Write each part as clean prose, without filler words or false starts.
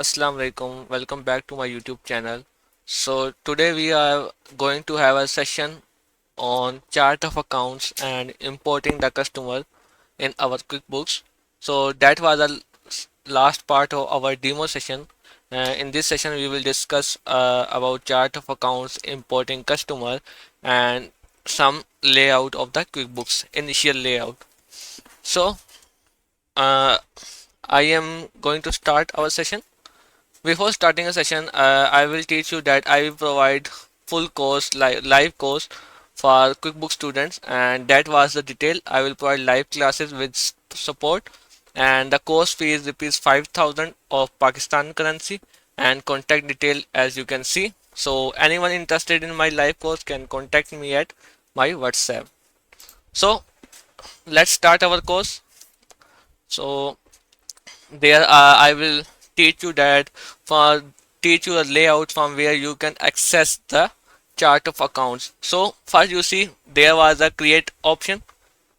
Assalamu alaikum. Welcome back to my YouTube channel. So today we are going to have a session on chart of accounts and importing the customer in our QuickBooks. So that was the last part of our demo session. In this session we will discuss about chart of accounts, importing customer, and some layout of the QuickBooks initial layout. So uh, I am going to start our session. Before starting a session, I will teach you that I will provide full course, live course for QuickBooks students, and that was the detail. I will provide live classes with support, and the course fee is rupees 5,000 of Pakistan currency, and contact detail as you can see. So anyone interested in my live course can contact me at my WhatsApp. So let's start our course. So there I will teach you that for teach you a layout from where you can access the chart of accounts. So first you see there was a create option.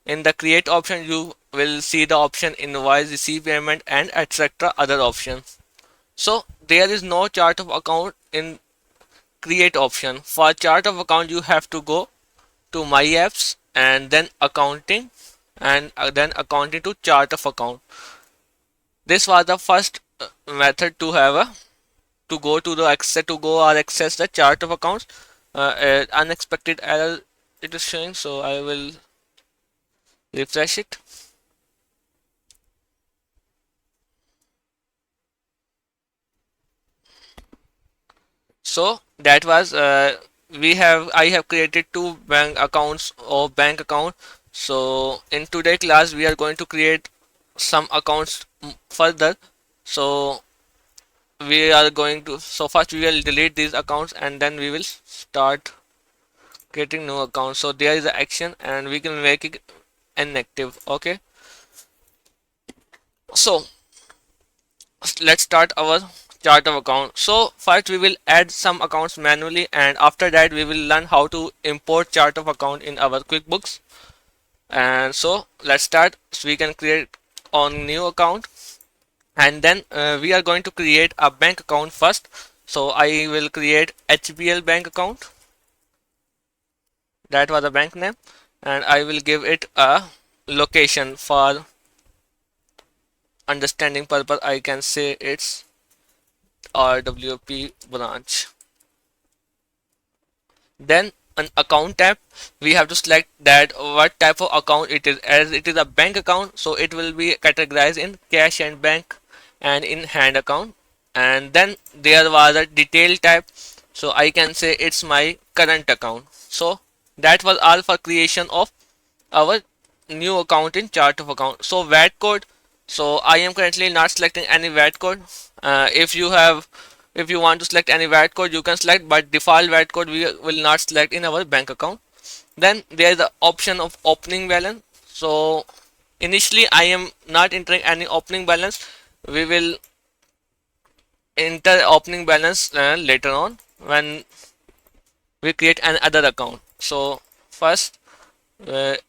In the create option you will see the option invoice, receive payment, and etc other options. So there is no chart of account in create option. For chart of account you have to go to my apps and then accounting, and then accounting to chart of account. This was the first method to have a to go to the access to go or access the chart of accounts. Unexpected error it is showing, so I will refresh it. So that was we have I have created two bank accounts or bank account. So in today class we are going to create some accounts further. So we are going to so first we will delete these accounts and then we will start creating new account. So there is an action and we can make it inactive. Okay, so let's start our chart of account. So first we will add some accounts manually, and after that we will learn how to import chart of account in our QuickBooks. And so let's start. So we can create on new account, and then we are going to create a bank account first. So I will create HBL bank account. That was a bank name, and I will give it a location for understanding purpose. I can say it's RWP branch. Then an account tab, we have to select that what type of account it is. As it is a bank account, so it will be categorized in cash and bank and in hand account. And then there was a detail tab, so I can say it's my current account. So that was all for creation of our new account in chart of account. So VAT code, so I am currently not selecting any VAT code. If you want to select any VAT code you can select, but default VAT code we will not select in our bank account. Then there is the option of opening balance. So initially I am not entering any opening balance. We will enter opening balance later on when we create another account. So first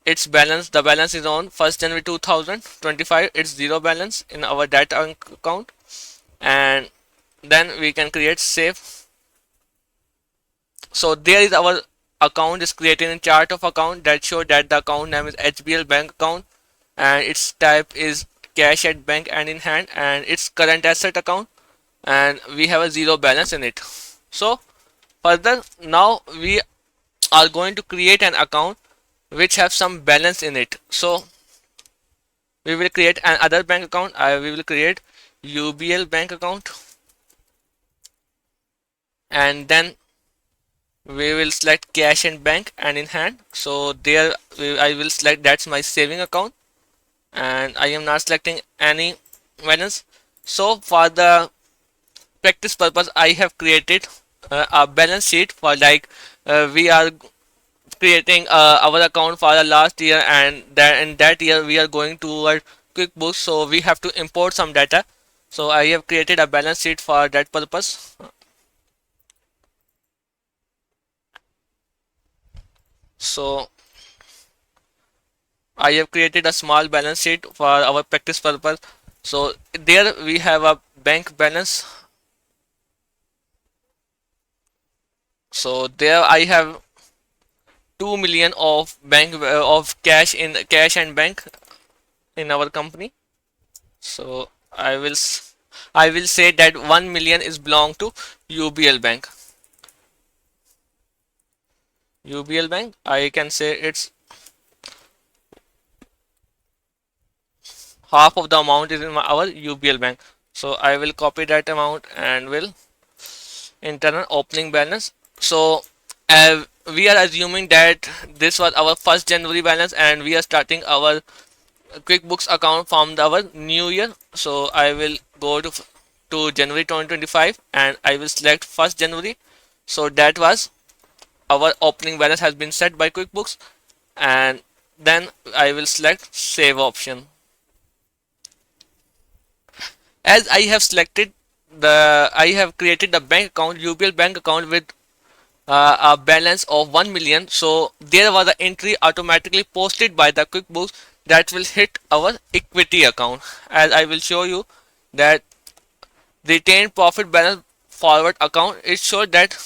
its balance, the balance is on 1st January 2025. It's zero balance in our data account, and then we can create save. So there is our account is created in chart of account that show that the account name is HBL bank account, and its type is cash at bank and in hand, and its current asset account, and we have a zero balance in it. So further now we are going to create an account which have some balance in it. So we will create another bank account. We will create UBL bank account, and then we will select cash and bank and in hand. So there I will select that's my saving account, and I am not selecting any balance. So for the practice purpose I have created a balance sheet for like we are creating our account for the last year, and that in that year we are going toward QuickBooks, so we have to import some data. So I have created a balance sheet for that purpose. So I have created a small balance sheet for our practice purpose. So there we have a bank balance So there I have 2 million of bank of cash and bank in our company. So I will say that 1 million is belong to UBL bank. UBL bank, I can say it's half of the amount is in our UBL bank. So I will copy that amount and will enter an opening balance. So we are assuming that this was our first January balance and we are starting our QuickBooks account from our new year. So I will go to January 2025 and I will select 1st January. So that was our opening balance has been set by QuickBooks, and then I will select save option. As I have selected I have created the bank account, UBL bank account with a balance of 1 million. So there was an entry automatically posted by the QuickBooks that will hit our equity account. As I will show you that retained profit balance forward account, it shows that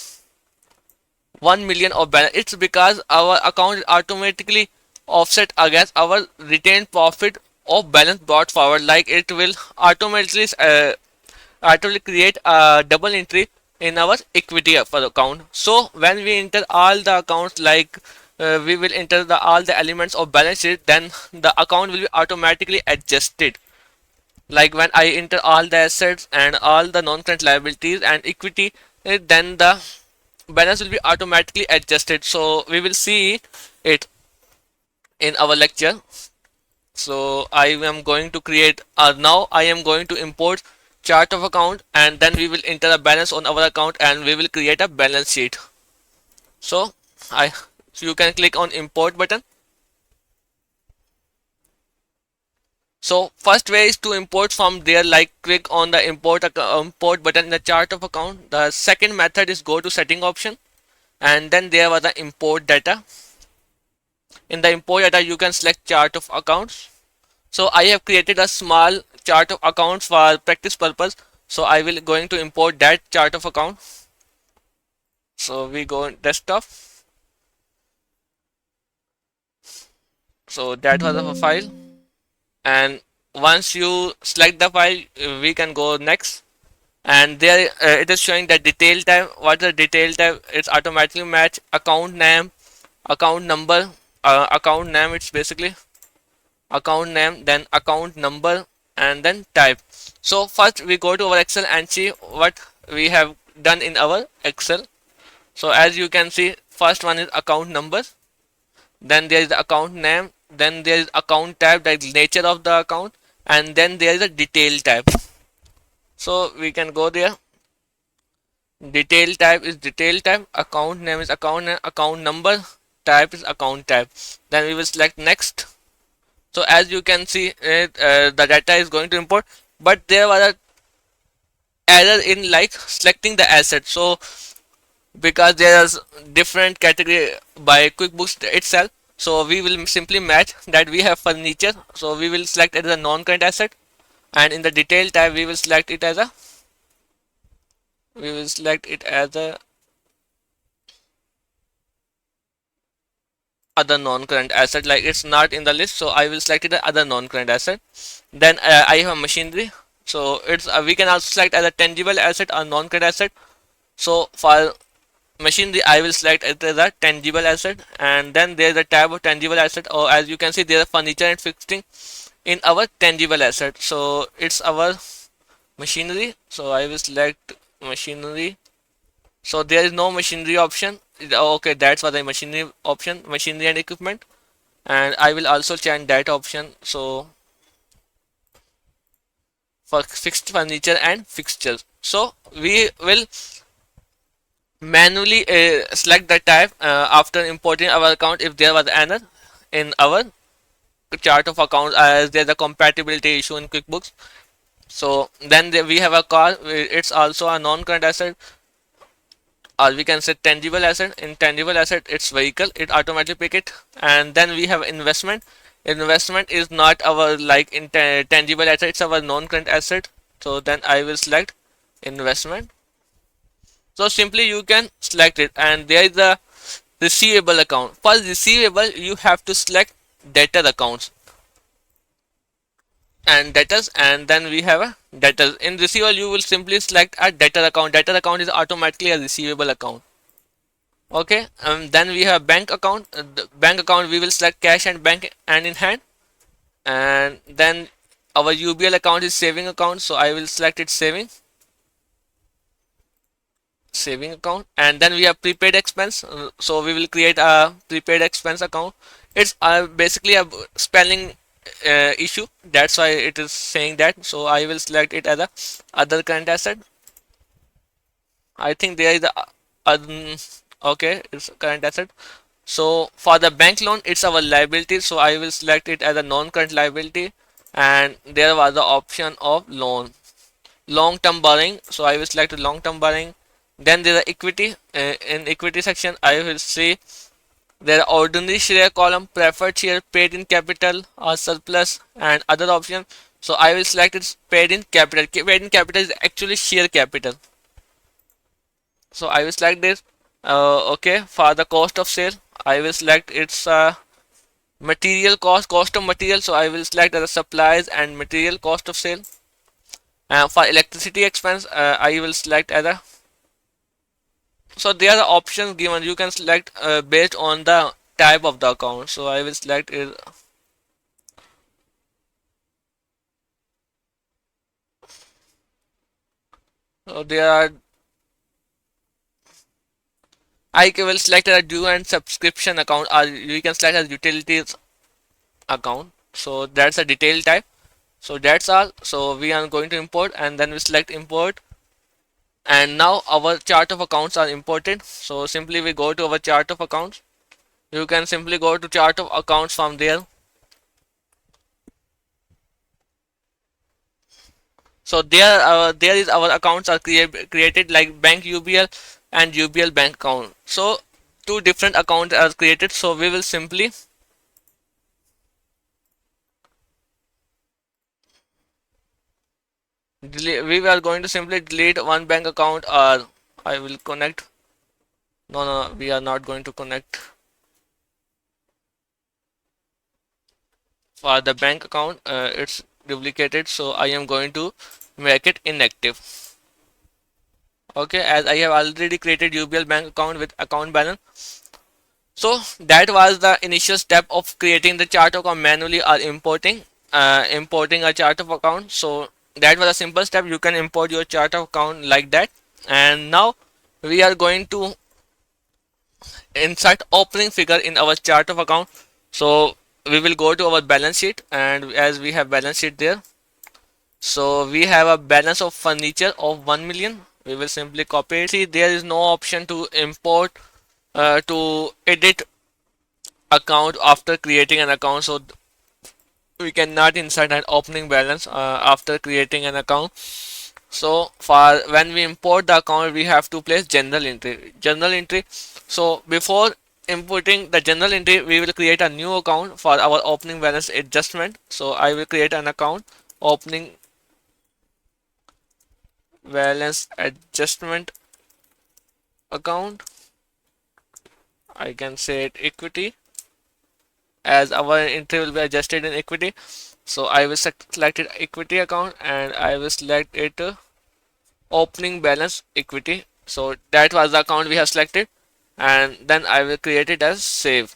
1 million of balance. It's because our account is automatically offset against our retained profit of balance brought forward. Like it will automatically create a double entry in our equity for account. So when we enter all the accounts, like we will enter all the elements of balance sheet, then the account will be automatically adjusted. Like when I enter all the assets and all the non-current liabilities and equity, then the balance will be automatically adjusted. So we will see it in our lecture. So I am going to create now I am going to import chart of account, and then we will enter a balance on our account and we will create a balance sheet. So I so you can click on import button. So first way is to import from there, like click on the import button in the chart of account. The second method is go to setting option, and then there was the import data. In the import data you can select chart of accounts. So I have created a small chart of accounts for practice purpose. So I will going to import that chart of account. So we go in desktop. So that was a file, and once you select the file, we can go next. And there it is showing that detail type. What is the detail type? It's automatically match account name, account number, account name. It's basically account name, then account number, and then type. So first we go to our Excel and see what we have done in our Excel. So as you can see, first one is account number, then there is the account name, then there is account type, that is nature of the account, and then there is a detail type. So we can go there. Detail type is detail type, account name is account name, account number, type is account type. Then we will select next. So as you can see, the data is going to import, but there was a error in like selecting the asset. So because there is different category by QuickBooks itself, so we will simply match that we have furniture. So we will select it as a non-current asset, and in the detail type we will select it as a other non-current asset. Like it's not in the list, so I will select it as other non-current asset. Then I have machinery, so it's we can also select as a tangible asset or non-current asset. So for machinery I will select it as a tangible asset, and then there is a tab of tangible asset, or as you can see there is furniture and fixing in our tangible asset. So it's our machinery, so I will select machinery. So there is no machinery option. Okay, that's for the machinery option, machinery and equipment, and I will also change that option. So for fixed furniture and fixtures, so we will manually select the type after importing our account if there was an error in our chart of accounts, as there's a compatibility issue in QuickBooks. So then we have a car, it's also a non-current asset, or we can say tangible asset. In tangible asset it's vehicle, it automatically pick it. And then we have investment. Investment is not our like in tangible asset, it's our non-current asset. So then I will select investment. So simply you can select it, and there is a receivable account. For receivable, you have to select debtor accounts and debtors, and then we have a debtors. In receivable, you will simply select a debtor account. Debtor account is automatically a receivable account. Okay, then we have bank account. The bank account, we will select cash and bank and in hand, and then our UBL account is saving account, so I will select it saving account. And then we have prepaid expense, so we will create a prepaid expense account. It's basically a spelling issue, that's why it is saying that, so I will select it as a other current asset. I think there is a okay, it's current asset. So for the bank loan, it's our liability, so I will select it as a non-current liability. And there was the option of long-term borrowing, so I will select long-term borrowing. Then there is equity. In equity section, I will see there are ordinary share column, preferred share, paid in capital or surplus, and other options. So I will select it paid in capital. Paid in capital is actually share capital. So I will select this. Okay, for the cost of sale, I will select its material cost of material. So I will select as supplies and material cost of sale. For electricity expense, I will select as a, so there are options given. You can select based on the type of the account. So I will select it. So there are, I will select a due and subscription account, or you can select as utilities account. So that's a detail type. So that's all. So we are going to import, and then we select import. And now our chart of accounts are imported. So simply we go to our chart of accounts. You can simply go to chart of accounts from there. So there is our accounts are created like bank UBL and UBL bank account. So two different accounts are created. So we will simply delete. We are going to simply delete one bank account, or I will connect. No, we are not going to connect for the bank account. It's duplicated, so I am going to make it inactive. Okay, as I have already created UBL bank account with account balance. So that was the initial step of creating the chart account manually, or importing a chart of account. So that was a simple step. You can import your chart of account like that. And now we are going to insert opening figure in our chart of account. So we will go to our balance sheet, and as we have balance sheet there, so we have a balance of furniture of 1 million. We will simply copy it. See, there is no option to import to edit account after creating an account, so we cannot insert an opening balance after creating an account. So for when we import the account, we have to place general entry. So before importing the general entry, we will create a new account for our opening balance adjustment. So I will create an account, opening balance adjustment account. I can say it equity, as our entry will be adjusted in equity. So I will select it equity account, and I will select it opening balance equity. So that was the account we have selected, and then I will create it as save.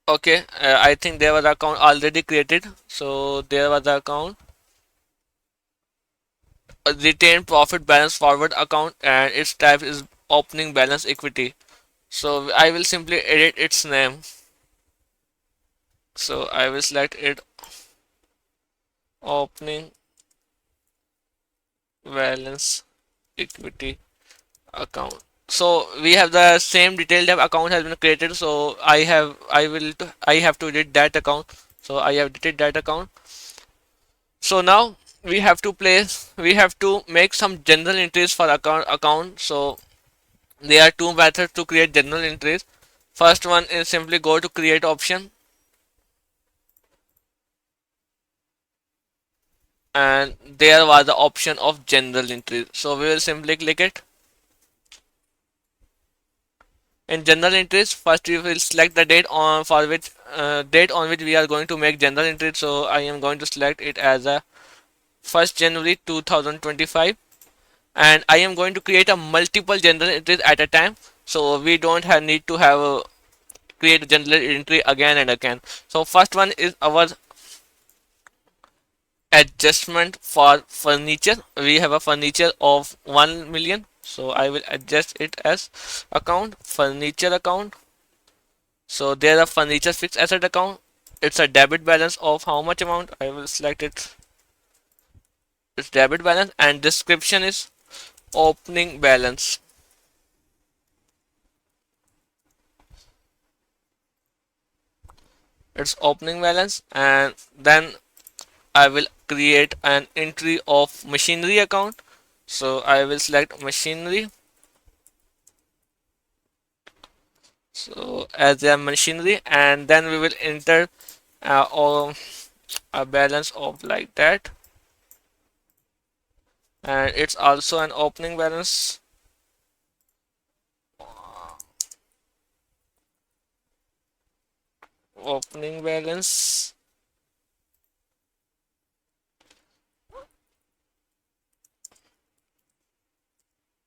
Okay, I think there was account already created. So there was the account retained profit balance forward account, and its type is opening balance equity. So I will simply edit its name. So I will select it opening balance equity account. So we have the same detailed account has been created. So I have to edit that account. So I have edited that account. So now we have to make some general entries for account. So there are two methods to create general entries. First one is simply go to create option. and there was the option of general entry. So we will simply click it. In general entries, first we will select the date on for which date on which we are going to make general entry. So I am going to select it as a 1st January 2025, and I am going to create a multiple general entries at a time. So we don't have need to have create general entry again and again. So first one is our adjustment for furniture. We have a furniture of 1 million, so I will adjust it as account furniture account. So there are furniture fixed asset account. It's a debit balance of how much amount. I will select it. It's debit balance, and description is opening balance. It's opening balance, and then I will create an entry of machinery account. So I will select machinery. So as a machinery, and then we will enter all a balance of like that, and it's also an opening balance. Opening balance.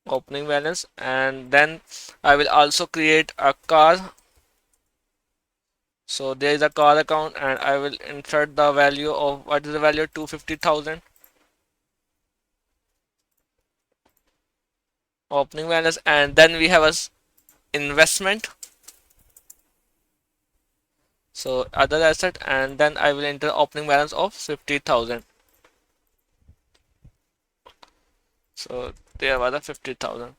Opening balance, and then I will also create a car. So there is a car account, and I will insert the value of what is the value 250,000. Opening balance, and then we have a investment. So other asset, and then I will enter opening balance of 50,000. So there was a 50,000.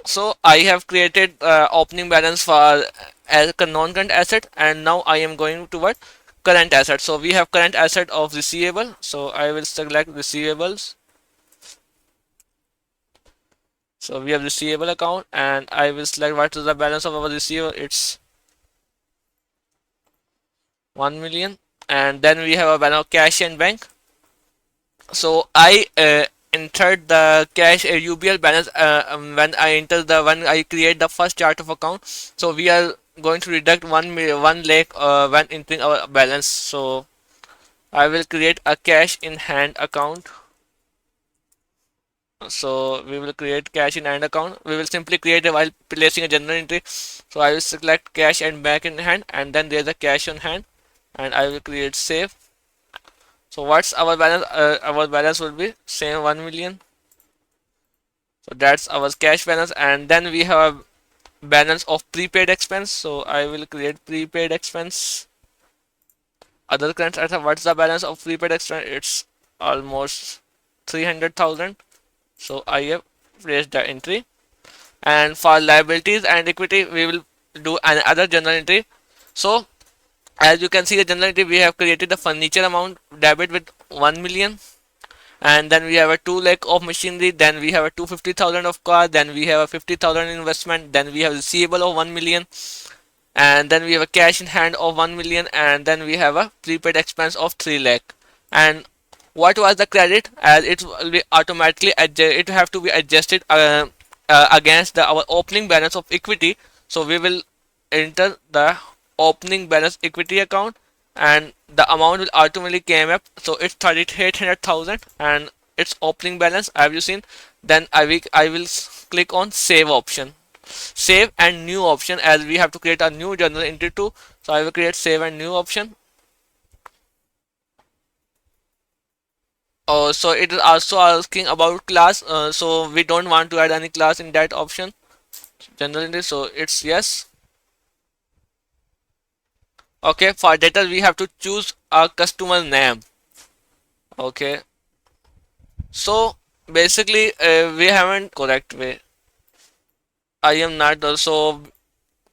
So I have created opening balance for as a non-current asset, and now I am going toward current asset. So we have current asset of receivable. So I will select receivables. So we have receivable account, and I will select what is the balance of our receiver. It's 1 million, and then we have a balance of cash and bank. So I entered the cash UBL balance when I create the first chart of account. So we are going to deduct 1 lakh when entering our balance. So I will create a cash in hand account. So we will create cash in hand account. We will simply create it while placing a general entry. So I will select cash and bank in hand, and then there's a cash on hand, and I will create save. So what's our balance? Our balance will be same 1 million. So that's our cash balance, and then we have a balance of prepaid expense. So I will create prepaid expense. Other current item. What's the balance of prepaid expense? It's almost 300,000. So I have placed the entry. And for liabilities and equity, we will do another journal entry. So as you can see, the journal entry, we have created the furniture amount debit with 1 million, and then we have a 2 lakh of machinery, then we have a 250,000 of car, then we have a 50,000 investment, then we have receivable of 1 million, and then we have a cash in hand of 1 million, and then we have a prepaid expense of 3 lakh. And what was the credit? As it will be automatically it have to be adjusted against our opening balance of equity. So we will enter the opening balance equity account, and the amount will automatically came up. So it's 3800,000, and its opening balance, have you seen? Then I will click on save option, save and new option, as we have to create a new journal entry too. So I will create save and new option. Oh, so it is also asking about class. So we don't want to add any class in that option generally. So it's yes. Okay, for data we have to choose a customer name. Okay, so basically we haven't correct way. I am not also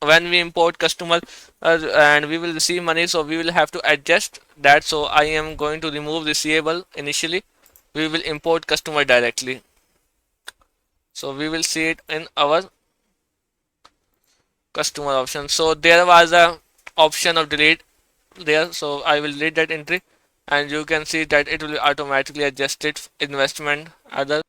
when we import customer and we will receive money, so we will have to adjust that. So I am going to remove receivable initially. We will import customer directly. So we will see it in our customer option. So there was a option of delete there, so I will delete that entry. and you can see that it will automatically adjust it investment other.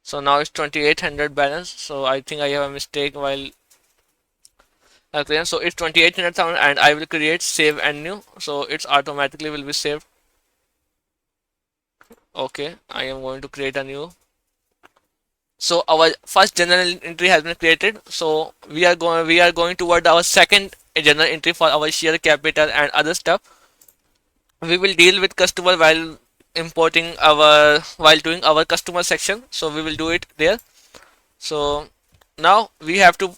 So now it's 2800 balance. So I think I have a mistake while creating. So it's 2800,000 and I will create save and new. So it's automatically will be saved. Okay, I am going to create a new. So our first general entry has been created. So we are going toward our second general entry for our share capital and other stuff. We will deal with customer while importing our while doing our customer section. So we will do it there. So now we have to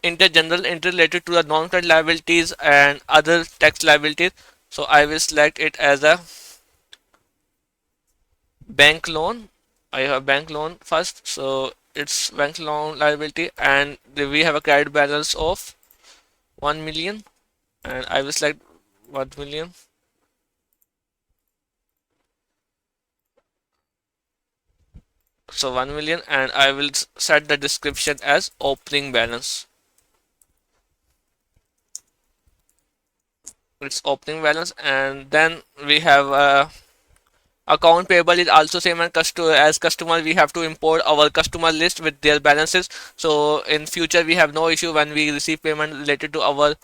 enter general entry related to the non-current liabilities and other tax liabilities. So I will select it as a bank loan. I have bank loan first, so it's bank loan liability, and we have a credit balance of 1 million, and I will select 1 million. So 1 million, and I will set the description as opening balance. It's opening balance, and then we have account payable is also same as customer. We have to import our customer list with their balances. So in future we have no issue when we receive payment related to our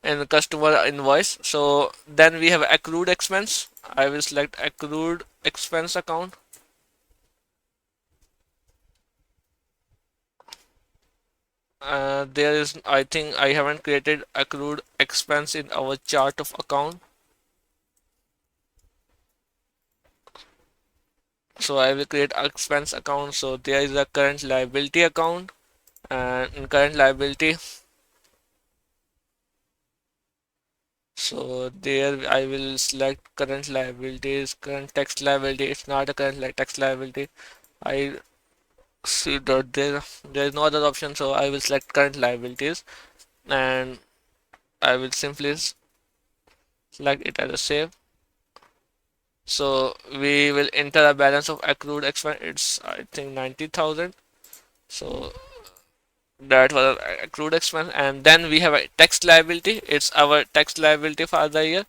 and customer invoice. So then we have accrued expense. I will select accrued expense account. There is, I think I haven't created accrued expense in our chart of account. So I will create expense account. So there is a current liability account, and in current liability, so there I will select current liabilities, current tax liability. It's not a current tax liability. I see that there is no other option, so I will select current liabilities, and I will simply select it as a save. So we will enter a balance of accrued expense. It's I think 90,000. So that was accrued expense, and then we have a tax liability. It's our tax liability for the year.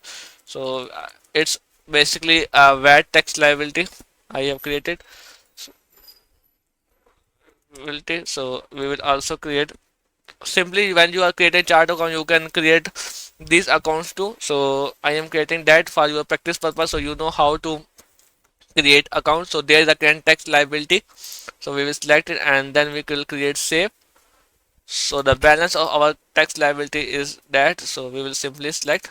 So it's basically a VAT tax liability I have created. So we will also create simply when you are creating chart account, you can create these accounts too. So I am creating that for your practice purpose, so you know how to create accounts. So there is a current tax liability, so we will select it, and then we will create save. So the balance of our tax liability is that, so we will simply select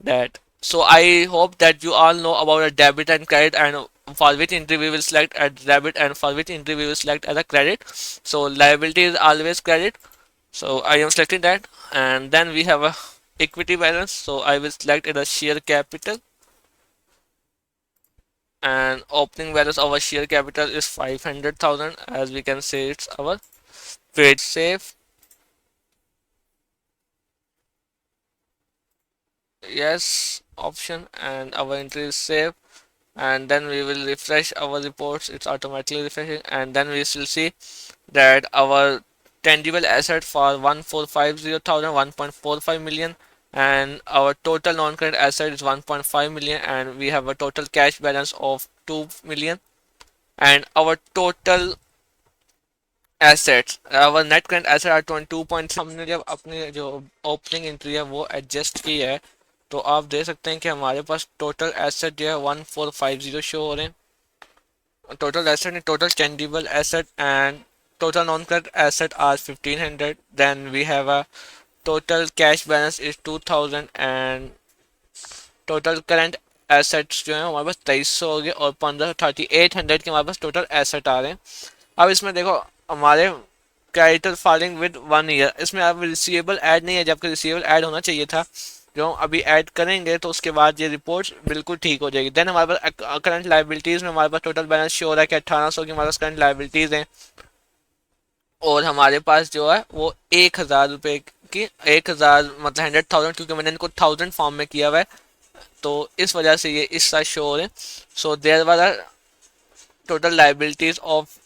that. So I hope that you all know about a debit and credit, and for which entry we will select as debit and for which entry we will select as a credit. So liability is always credit, so I am selecting that, and then we have a equity balance. So I will select it as share capital, and opening balance of our share capital is 500,000. As we can say, it's our trade save. Yes option, and our entry is save, and then we will refresh our reports. It's automatically refreshing, and then we will see that our tangible asset for 1,450,000 1.45 million, and our total non-current asset is 1.5 million, and we have a total cash balance of 2 million, and our total assets, our net current asset are 22.3। हमने जब अपनी जो opening entry है वो adjust की है, तो आप देख सकते हैं कि हमारे पास टोटल एसेट जो है 1450 शो हो रहे हैं। Total asset and total tangible asset and total non-current asset are 1500. Then we have a total cash balance is 2000, and total current assets जो है हमारे पास 2300 हो गए, और 3800 के हमारे पास टोटल एसेट आ रहे हैं। अब इसमें देखो हमारे क्रेडिटर फाइलिंग विद 1 ईयर, इसमें अब रिसीवेबल ऐड नहीं है, जबकि रिसीवेबल ऐड होना चाहिए था। जो हम अभी ऐड करेंगे तो उसके बाद ये रिपोर्ट बिल्कुल ठीक हो जाएगी। देन हमारे पास करंट लाइबिलिटीज़ में हमारे पास टोटल बैलेंस शो हो रहा है कि 1800 की हमारे पास करंट लाइबिलिटीज़ हैं, और हमारे पास जो है वो 1000 रुपये की 1000 मतलब 100,000, क्योंकि मैंने इनको 1000 फॉर्म में किया हुआ है, तो इस वजह से ये इस साथ शो हो रहे हैं। So there were total liabilities of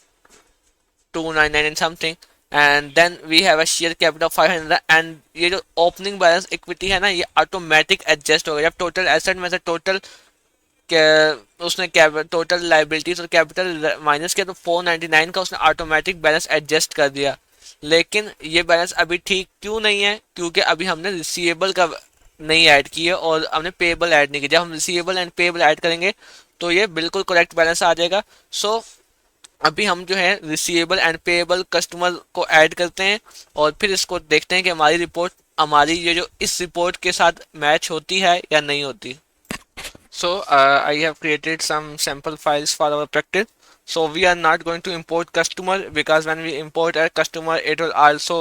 299 and something, and then we have a share capital 500 and ये जो ओपनिंग बैलेंस इक्विटी है ना ये ऑटोमेटिक एडजस्ट होगा जब टोटल एसेट में से टोटल उसने टोटल लाइबिलिटीज और कैपिटल माइनस किया तो 499 का उसने ऑटोमेटिक बैलेंस एडजस्ट कर दिया। लेकिन ये बैलेंस अभी ठीक क्यों नहीं है क्योंकि अभी हमने रिसीवेबल का नहीं ऐड किया और हमने पेएबल ऐड नहीं किया। जब हम रिसीवेबल एंड पेएबल ऐड करेंगे तो ये बिल्कुल करेक्ट बैलेंस आ जाएगा। सो अभी हम जो है रिसीवेबल एंड पेएबल कस्टमर को ऐड करते हैं और फिर इसको देखते हैं कि हमारी रिपोर्ट हमारी ये जो इस रिपोर्ट के साथ मैच होती है या नहीं होती। So I have created some sample files for our practice. So we are not going to import customer because when we import a customer, it will also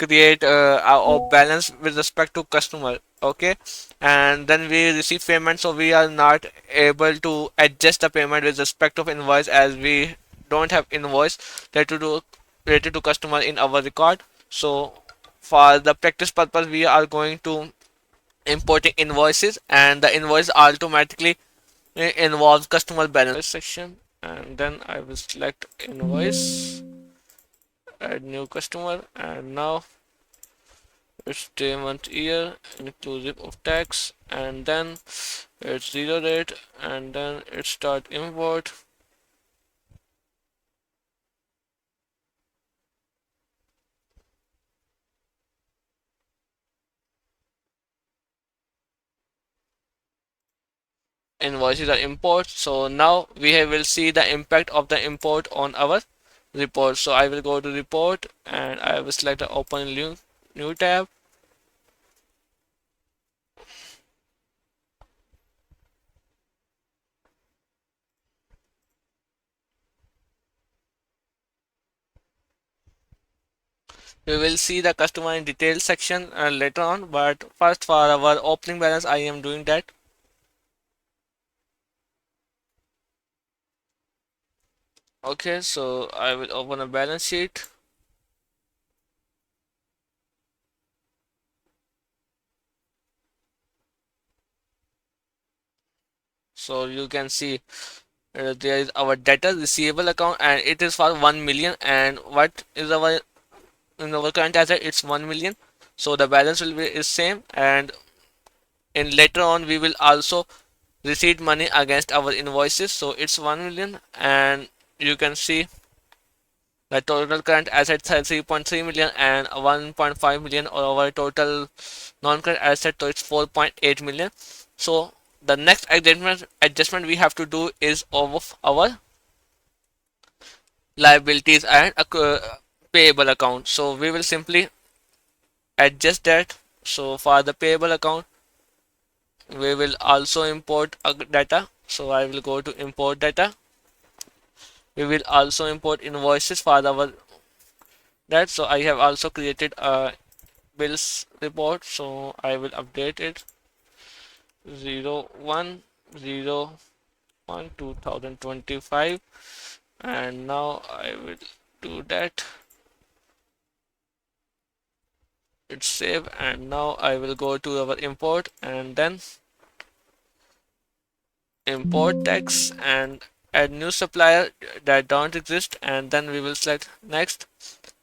create our balance with respect to customer. Okay, and then we receive payment, so we are not able to adjust the payment with respect of invoice as we don't have invoice related to customer in our record. So for the practice purpose, we are going to importing invoices and the invoice automatically involves customer balance section, and then I will select invoice, add new customer, and now it's day month year inclusive of tax, and then it's zero rate, and then it's start import. Invoices are import, so now will see the impact of the import on our report. So I will go to report and I will select the open new tab. We will see the customer in details section later on, but first for our opening balance I am doing that. Okay, so I will open a balance sheet. So you can see there is our debtor receivable account and it is for 1 million, and what is our in our current asset it's 1 million, so the balance will be is same, and in later on we will also receive money against our invoices, so it's 1 million, and you can see the total current assets are 3.3 million and 1.5 million or our total non-current asset, so it's 4.8 million. So the next adjustment we have to do is of our liabilities and payable account. So we will simply adjust that. So for the payable account we will also import data. So I will go to import data. We will also import invoices for our that. So I have also created a bills report, so I will update it 0101 2025, and now I will do that. It's save, and now I will go to our import and then import text and add new supplier that don't exist, and then we will select next.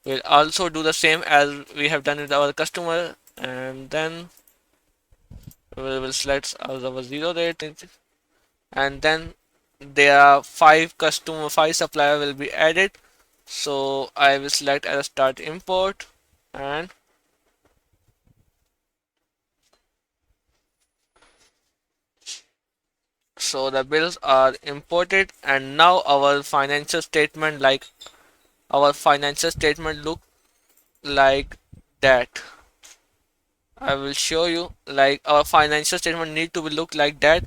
We'll also do the same as we have done with our customer, and then we will select our zero rate, and then there are five supplier will be added. So I will select as start import, and so the bills are imported, and now our financial statement look like that. I will show you like our financial statement need to be look like that,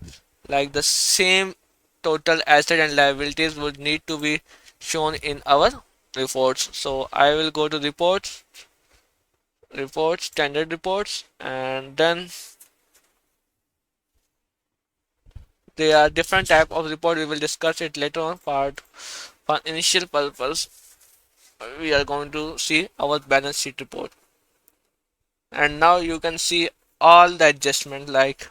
like the same total asset and liabilities would need to be shown in our reports. So I will go to reports, standard reports, and then there are different type of report. We will discuss it later on. Part for initial purpose, we are going to see our balance sheet report, and now you can see all the adjustment like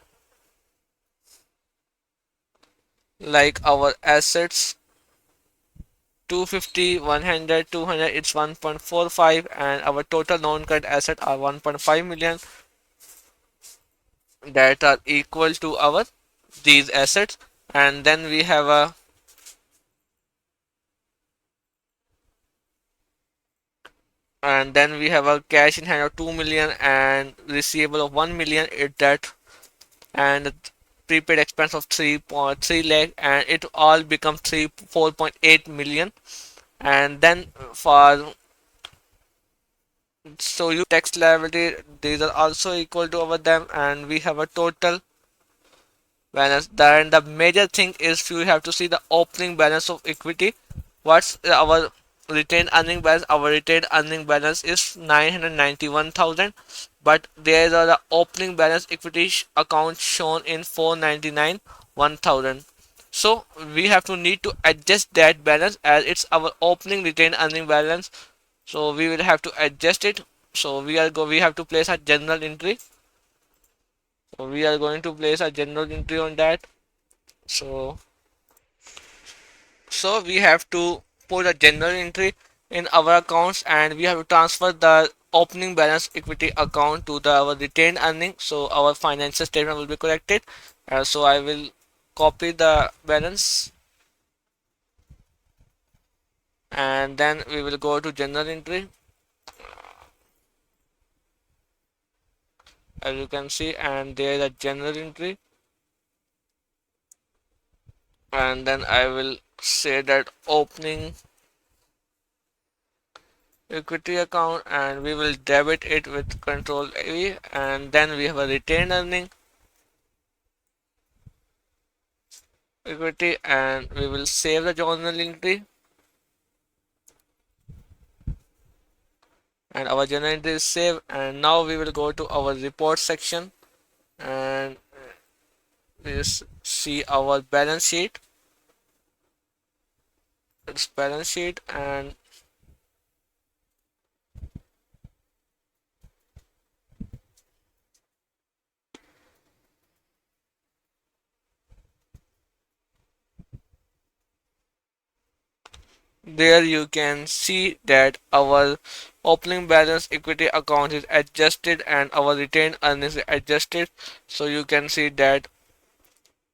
our assets 250, 100, 200, it's 1.45, and our total non-current assets are 1.5 million that are equal to our these assets. And then we have a cash in hand of 2 million and receivable of 1 million it that, and prepaid expense of 3.3 lakh, and it all becomes 3 4.8 million. And then for so you tax liability, these are also equal to our them, and we have a total balance. Then the major thing is you have to see the opening balance of equity. What's our retained earning balance? Our retained earning balance is 991,000, but there is the opening balance equity account shown in 499 1000. So we have to need to adjust that balance as it's our opening retained earning balance. So we will have to adjust it. So we have to place a general entry. So we are going to place a general entry on that. So we have to put a general entry in our accounts, and we have to transfer the opening balance equity account to our retained earning, so our financial statement will be corrected. So I will copy the balance, and then we will go to general entry, as you can see, and there is a general entry. And then I will say that opening equity account, and we will debit it with control A. And then we have a retained earning equity, and we will save the journal entry, and our journal entry is saved. And now we will go to our report section, and we see our balance sheet. It's balance sheet, and there you can see that our opening balance equity account is adjusted and our retained earnings is adjusted. So you can see that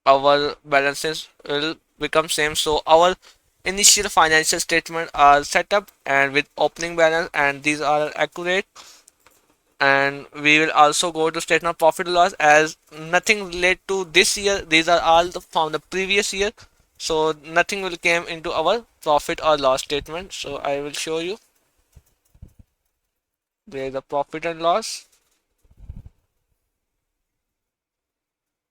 our balances will become same. So our initial financial statement are set up and with opening balance, and these are accurate. And we will also go to statement of profit or loss as nothing related to this year, these are all from the previous year, so nothing will came into our profit or loss statement. So I will show you. There is a profit and loss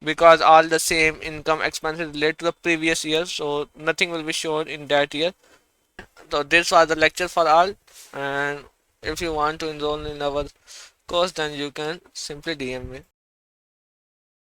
because all the same income expenses relate to the previous year, so nothing will be shown in that year. So this was the lecture for all, and if you want to enroll in our course, then you can simply DM me.